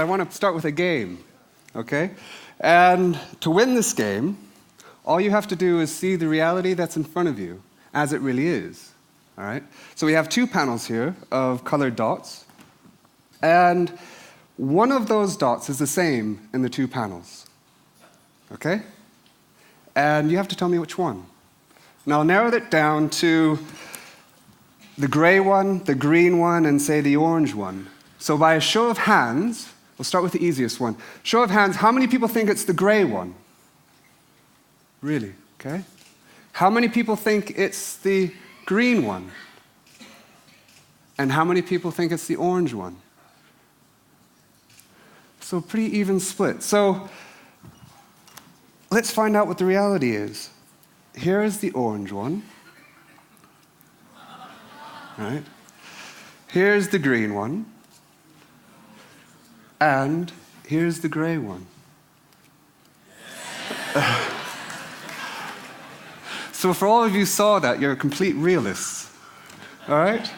want to start with a game, okay? And to win this game, all you have to do is see the reality that's in front of you as it really is, all right? So we have 2 panels here of colored dots, and one of those dots is the same in the 2 panels, okay? And you have to tell me which one. Now, I'll narrow it down to the gray one, the green one, and say the orange one. So by a show of hands, we'll start with the easiest one. Show of hands, how many people think it's the gray one? Really? Okay. How many people think it's the green one? And how many people think it's the orange one? So pretty even split. So let's find out what the reality is. Here is the orange one. Right? Here's the green one. And here's the gray one. So for all of you who saw that, you're complete realists. All right?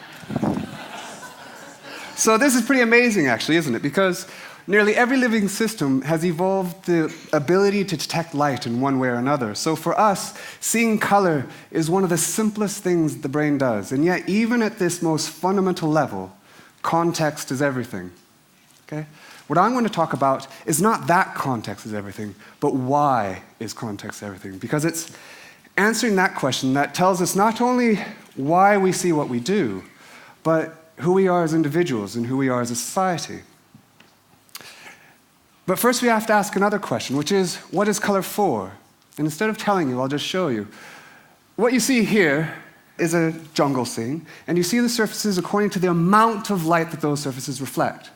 So this is pretty amazing, actually, isn't it? Because nearly every living system has evolved the ability to detect light in one way or another. So for us, seeing color is one of the simplest things the brain does. And yet, even at this most fundamental level, context is everything. Okay? What I'm going to talk about is not that context is everything, but why is context everything? Because it's answering that question that tells us not only why we see what we do, but who we are as individuals and who we are as a society. But first we have to ask another question, which is, what is color for? And instead of telling you, I'll just show you. What you see here is a jungle scene, and you see the surfaces according to the amount of light that those surfaces reflect.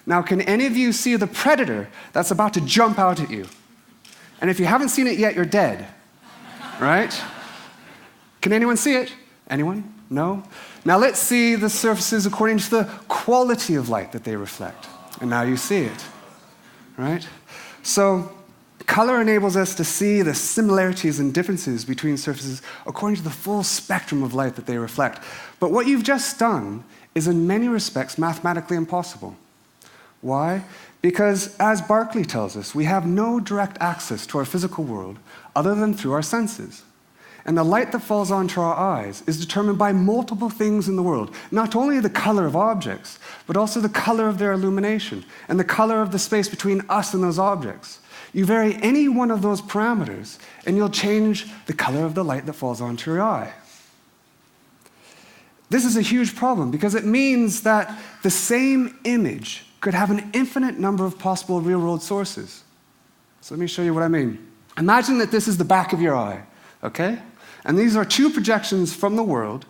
Now, can any of you see the predator that's about to jump out at you? And if you haven't seen it yet, you're dead, right? Can anyone see it? Anyone? No? Now let's see the surfaces according to the quality of light that they reflect. And now you see it, right? So color enables us to see the similarities and differences between surfaces according to the full spectrum of light that they reflect. But what you've just done is in many respects mathematically impossible. Why? Because, as Berkeley tells us, we have no direct access to our physical world other than through our senses. And the light that falls onto our eyes is determined by multiple things in the world, not only the color of objects, but also the color of their illumination and the color of the space between us and those objects. You vary any one of those parameters, and you'll change the color of the light that falls onto your eye. This is a huge problem because it means that the same image could have an infinite number of possible real-world sources. So let me show you what I mean. Imagine that this is the back of your eye, okay? And these are 2 projections from the world.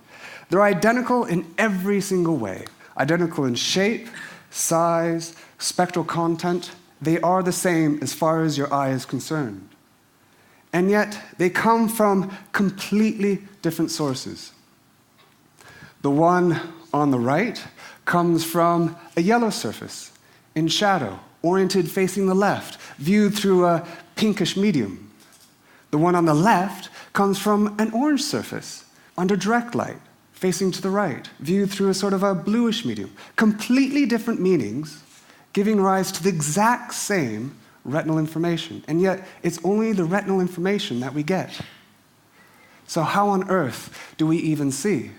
They're identical in every single way. Identical in shape, size, spectral content. They are the same as far as your eye is concerned. And yet, they come from completely different sources. The one on the right comes from a yellow surface in shadow, oriented facing the left, viewed through a pinkish medium. The one on the left comes from an orange surface under direct light, facing to the right, viewed through a sort of a bluish medium. Completely different meanings, giving rise to the exact same retinal information. And yet, it's only the retinal information that we get. So how on earth do we even see?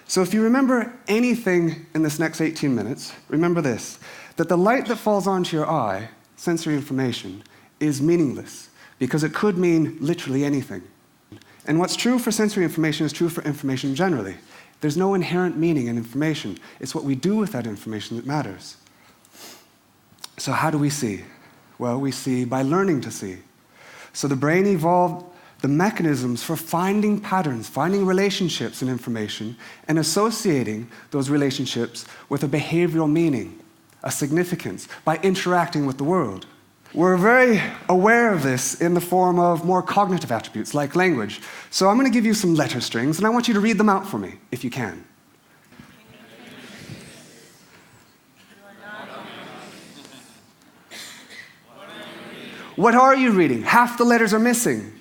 So if you remember anything in this next 18 minutes, remember this, that the light that falls onto your eye, sensory information, is meaningless because it could mean literally anything. And what's true for sensory information is true for information generally. There's no inherent meaning in information. It's what we do with that information that matters. So how do we see? Well, we see by learning to see. So the brain evolved the mechanisms for finding patterns, finding relationships in information, and associating those relationships with a behavioral meaning, a significance, by interacting with the world. We're very aware of this in the form of more cognitive attributes, like language. So I'm going to give you some letter strings, and I want you to read them out for me, if you can. What are you reading? Half the letters are missing.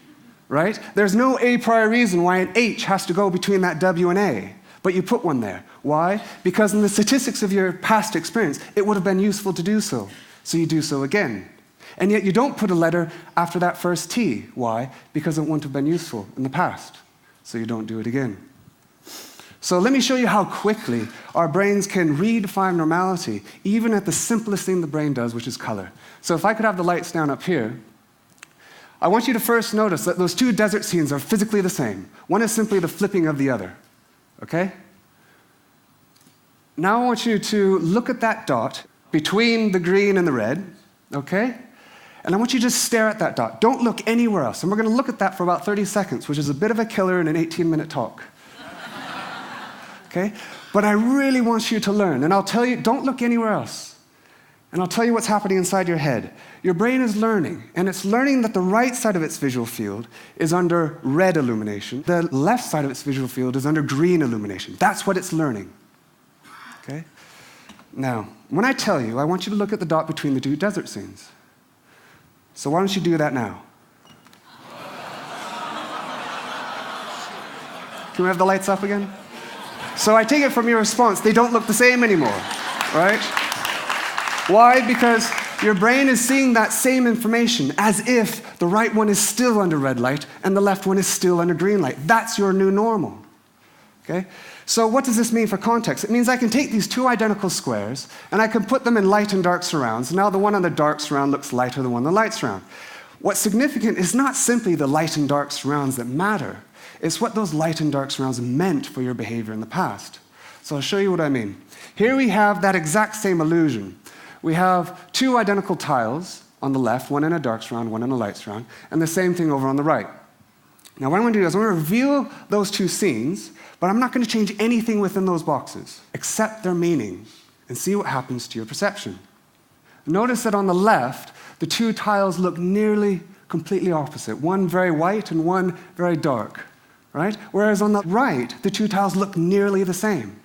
Right? There's no a priori reason why an H has to go between that W and A, but you put one there. Why? Because in the statistics of your past experience, it would have been useful to do so. So you do so again. And yet you don't put a letter after that first T. Why? Because it wouldn't have been useful in the past. So you don't do it again. So let me show you how quickly our brains can redefine normality, even at the simplest thing the brain does, which is color. So if I could have the lights down up here, I want you to first notice that those two desert scenes are physically the same. One is simply the flipping of the other. Okay? Now I want you to look at that dot between the green and the red. Okay? And I want you to just stare at that dot. Don't look anywhere else. And we're going to look at that for about 30 seconds, which is a bit of a killer in an 18-minute talk. Okay? But I really want you to learn. And I'll tell you, don't look anywhere else. And I'll tell you what's happening inside your head. Your brain is learning, and it's learning that the right side of its visual field is under red illumination. The left side of its visual field is under green illumination. That's what it's learning. Okay? Now, when I tell you, I want you to look at the dot between the two desert scenes. So why don't you do that now? Can we have the lights up again? So I take it from your response, they don't look the same anymore, right? Why? Because your brain is seeing that same information as if the right one is still under red light and the left one is still under green light. That's your new normal, okay? So what does this mean for context? It means I can take these two identical squares and I can put them in light and dark surrounds. Now the one on the dark surround looks lighter than the one on the light surround. What's significant is not simply the light and dark surrounds that matter. It's what those light and dark surrounds meant for your behavior in the past. So I'll show you what I mean. Here we have that exact same illusion. We have two identical tiles on the left, one in a dark surround, one in a light surround, and the same thing over on the right. Now what I'm going to do is I'm going to reveal those two scenes, but I'm not going to change anything within those boxes, except their meaning, and see what happens to your perception. Notice that on the left, the two tiles look nearly completely opposite, one very white and one very dark. Right? Whereas on the right, the two tiles look nearly the same.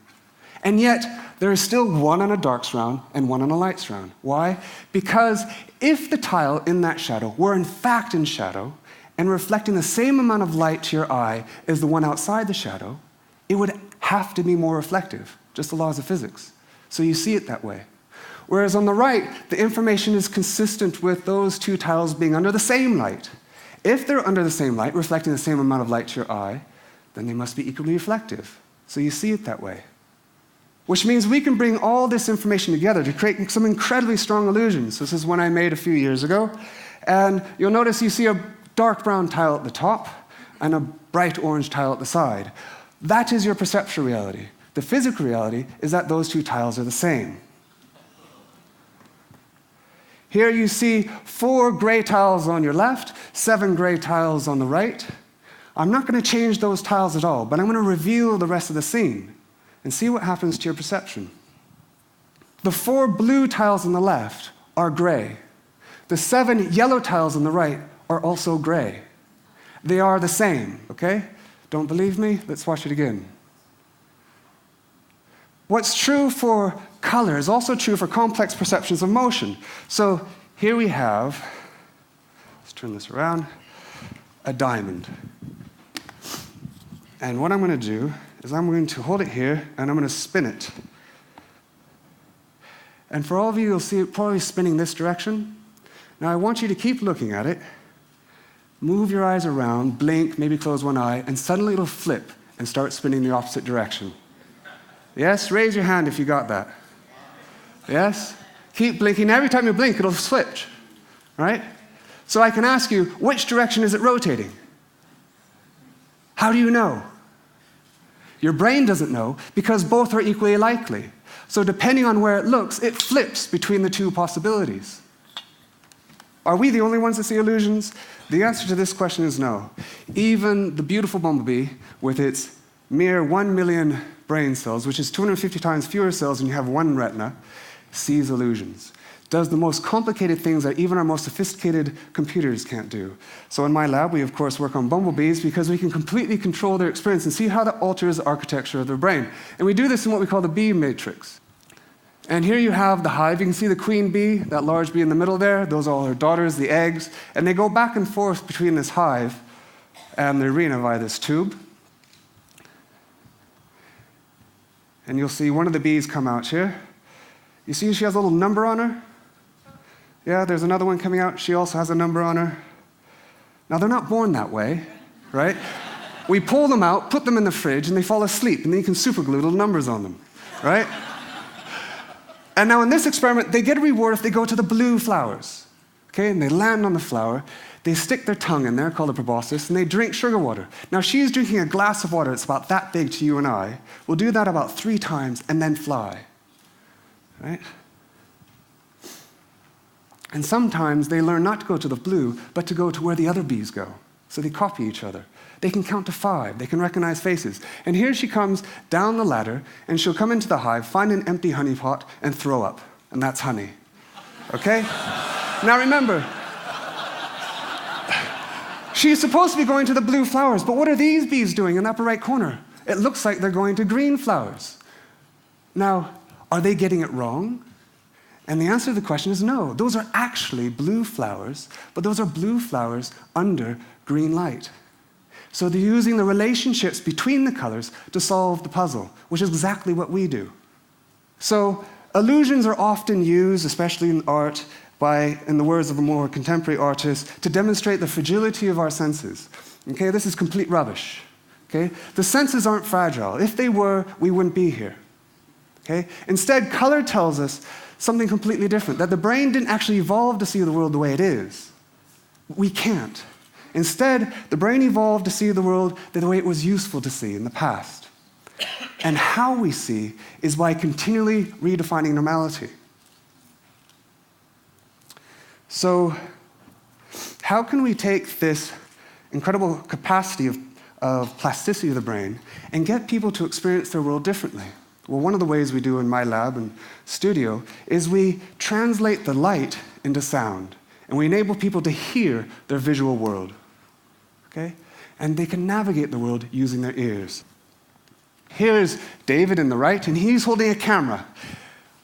And yet, there is still one on a dark surround and one on a light surround. Why? Because if the tile in that shadow were in fact in shadow and reflecting the same amount of light to your eye as the one outside the shadow, it would have to be more reflective, just the laws of physics. So you see it that way. Whereas on the right, the information is consistent with those two tiles being under the same light. If they're under the same light, reflecting the same amount of light to your eye, then they must be equally reflective. So you see it that way. Which means we can bring all this information together to create some incredibly strong illusions. This is one I made a few years ago. And you'll notice you see a dark brown tile at the top and a bright orange tile at the side. That is your perceptual reality. The physical reality is that those two tiles are the same. Here you see 4 gray tiles on your left, 7 gray tiles on the right. I'm not going to change those tiles at all, but I'm going to reveal the rest of the scene and see what happens to your perception. The 4 blue tiles on the left are gray. The 7 yellow tiles on the right are also gray. They are the same, okay? Don't believe me? Let's watch it again. What's true for color is also true for complex perceptions of motion. So here we have, let's turn this around, a diamond. And what I'm going to do is I'm going to hold it here and I'm going to spin it. And for all of you, you'll see it probably spinning this direction. Now I want you to keep looking at it, move your eyes around, blink, maybe close one eye, and suddenly it'll flip and start spinning the opposite direction. Yes? Raise your hand if you got that. Yes? Keep blinking. Every time you blink, it'll switch. Right? So I can ask you, which direction is it rotating? How do you know? Your brain doesn't know because both are equally likely. So depending on where it looks, it flips between the two possibilities. Are we the only ones that see illusions? The answer to this question is no. Even the beautiful bumblebee, with its mere 1 million brain cells, which is 250 times fewer cells than you have one retina, sees illusions. Does the most complicated things that even our most sophisticated computers can't do. So in my lab, we of course work on bumblebees because we can completely control their experience and see how that alters the architecture of their brain. And we do this in what we call the bee matrix. And here you have the hive. You can see the queen bee, that large bee in the middle there. Those are all her daughters, the eggs. And they go back and forth between this hive and the arena via this tube. and you'll see one of the bees come out here. You see she has a little number on her? Yeah, there's another one coming out. She also has a number on her. Now, they're not born that way, right? We pull them out, put them in the fridge, and they fall asleep, and then you can superglue little numbers on them, right? And now in this experiment, they get a reward if they go to the blue flowers, okay? And they land on the flower. They stick their tongue in there, called a proboscis, and they drink sugar water. Now, she's drinking a glass of water that's about that big to you and I. We'll do that about 3 times and then fly, right? And sometimes they learn not to go to the blue, but to go to where the other bees go. So they copy each other. They can count to 5. They can recognize faces. And here she comes down the ladder, and she'll come into the hive, find an empty honey pot, and throw up. And that's honey. Okay? Now remember, she's supposed to be going to the blue flowers, but what are these bees doing in the upper right corner? It looks like they're going to green flowers. Now, are they getting it wrong? And the answer to the question is no. Those are actually blue flowers, but those are blue flowers under green light. So they're using the relationships between the colors to solve the puzzle, which is exactly what we do. So illusions are often used, especially in art, in the words of a more contemporary artist, to demonstrate the fragility of our senses. Okay, this is complete rubbish. Okay? The senses aren't fragile. If they were, we wouldn't be here. Okay? Instead, color tells us something completely different, that the brain didn't actually evolve to see the world the way it is. We can't. Instead, the brain evolved to see the world the way it was useful to see in the past. And how we see is by continually redefining normality. So, how can we take this incredible capacity of plasticity of the brain and get people to experience their world differently? Well, one of the ways we do in my lab and studio is we translate the light into sound, and we enable people to hear their visual world, okay? And they can navigate the world using their ears. Here's David in the right, and he's holding a camera.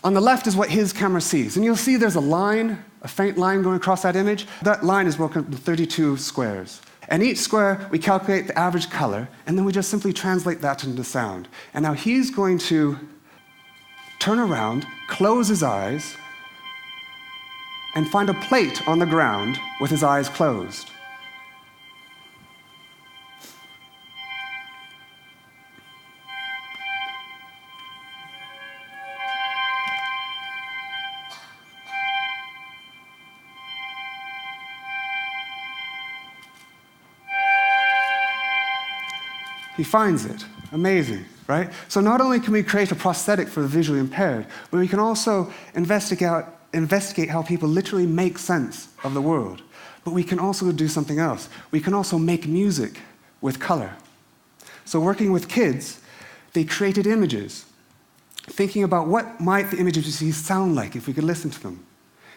On the left is what his camera sees, and you'll see there's a line, a faint line going across that image. That line is broken into 32 squares. And each square, we calculate the average color, and then we just simply translate that into sound. And now he's going to turn around, close his eyes, and find a plate on the ground with his eyes closed. He finds it. Amazing, right? So not only can we create a prosthetic for the visually impaired, but we can also investigate how people literally make sense of the world. But we can also do something else. We can also make music with color. So working with kids, they created images, thinking about what might the images you see sound like if we could listen to them.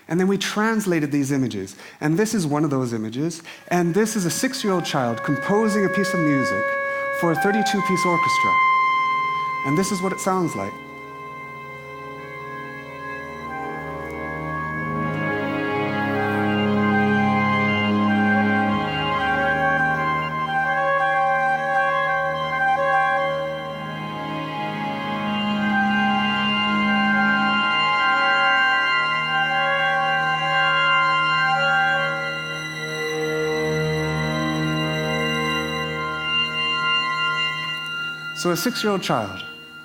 And then we translated these images. And this is one of those images. And this is a 6-year-old child composing a piece of music for a 32-piece orchestra. And this is what it sounds like. So a 6-year-old child,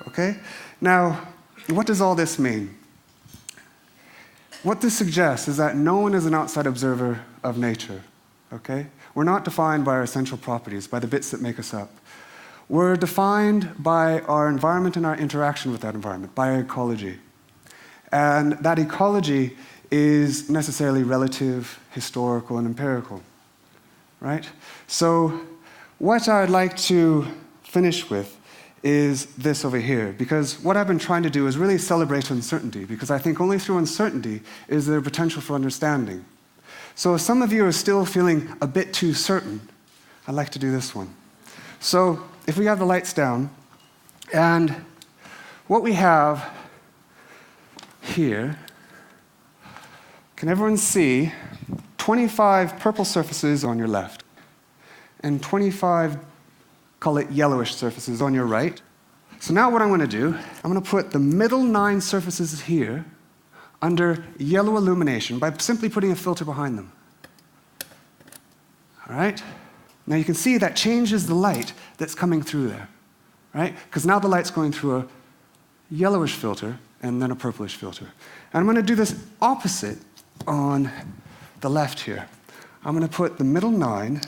okay? Now, what does all this mean? What this suggests is that no one is an outside observer of nature, okay? We're not defined by our essential properties, by the bits that make us up. We're defined by our environment and our interaction with that environment, by our ecology. And that ecology is necessarily relative, historical, and empirical, right? So what I'd like to finish with is this over here, because what I've been trying to do is really celebrate uncertainty, because I think only through uncertainty is there potential for understanding. So if some of you are still feeling a bit too certain, I'd like to do this one. So if we have the lights down, and what we have here, can everyone see 25 purple surfaces on your left, and 25 call it yellowish surfaces on your right. So now what I'm going to do, I'm going to put the middle 9 surfaces here under yellow illumination by simply putting a filter behind them. All right? Now you can see that changes the light that's coming through there, right? Because now the light's going through a yellowish filter and then a purplish filter. And I'm going to do this opposite on the left here. I'm going to put the middle 9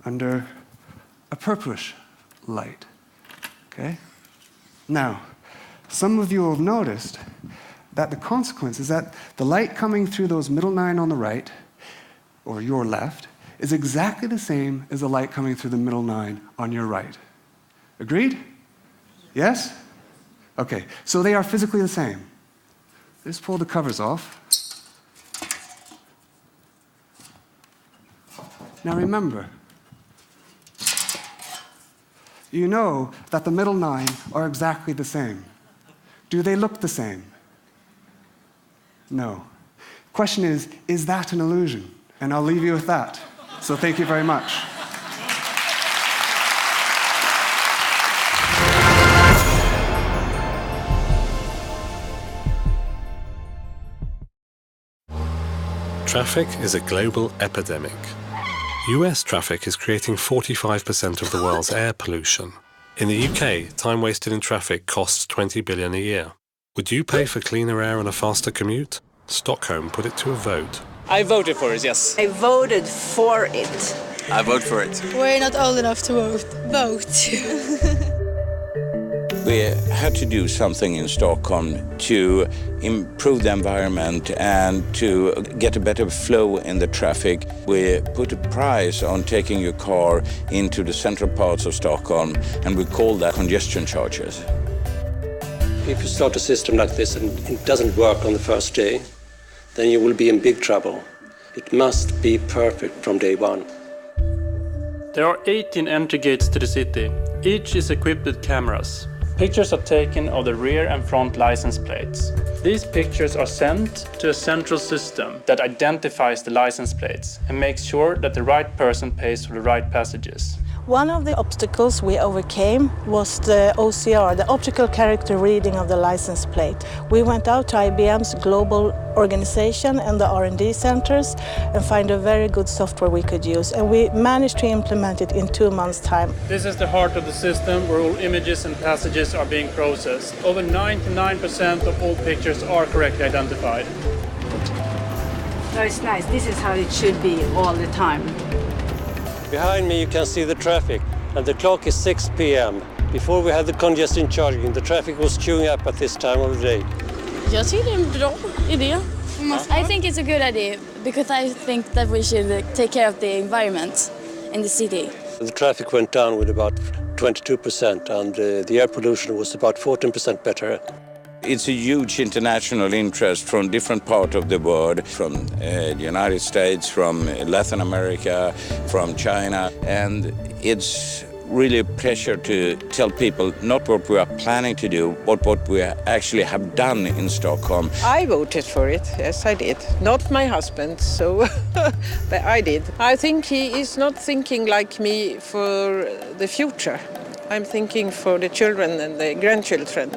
under a purplish light, okay? Now, some of you will have noticed that the consequence is that the light coming through those middle 9 on the right, or your left, is exactly the same as the light coming through the middle 9 on your right. Agreed? Yes? Okay, so they are physically the same. Just pull the covers off. Now remember, you know that the middle 9 are exactly the same. Do they look the same? No. Question is that an illusion? And I'll leave you with that. So thank you very much. Traffic is a global epidemic. US traffic is creating 45% of the world's air pollution. In the UK, time wasted in traffic costs 20 billion a year. Would you pay for cleaner air and a faster commute? Stockholm put it to a vote. I voted for it, yes. I voted for it. I vote for it. We're not old enough to vote. We had to do something in Stockholm to improve the environment and to get a better flow in the traffic. We put a price on taking your car into the central parts of Stockholm, and we call that congestion charges. If you start a system like this and it doesn't work on the first day, then you will be in big trouble. It must be perfect from day one. There are 18 entry gates to the city. Each is equipped with cameras. Pictures are taken of the rear and front license plates. These pictures are sent to a central system that identifies the license plates and makes sure that the right person pays for the right passages. One of the obstacles we overcame was the OCR, the optical character reading of the license plate. We went out to IBM's global organization and the R&D centers and find a very good software we could use. And we managed to implement it in 2 months' time. This is the heart of the system where all images and passages are being processed. Over 99% of all pictures are correctly identified. So it's nice. This is how it should be all the time. Behind me you can see the traffic, and the clock is 6 p.m. Before we had the congestion charging, the traffic was queuing up at this time of the day. Jag tycker det är en bra idé. I think it's a good idea because I think that we should take care of the environment in the city. The traffic went down with about 22% and the air pollution was about 14% better. It's a huge international interest from different parts of the world, from the United States, from Latin America, from China, and it's really a pleasure to tell people not what we are planning to do, but what we actually have done in Stockholm. I voted for it, yes I did. Not my husband, so but I did. I think he is not thinking like me for the future. I'm thinking for the children and the grandchildren.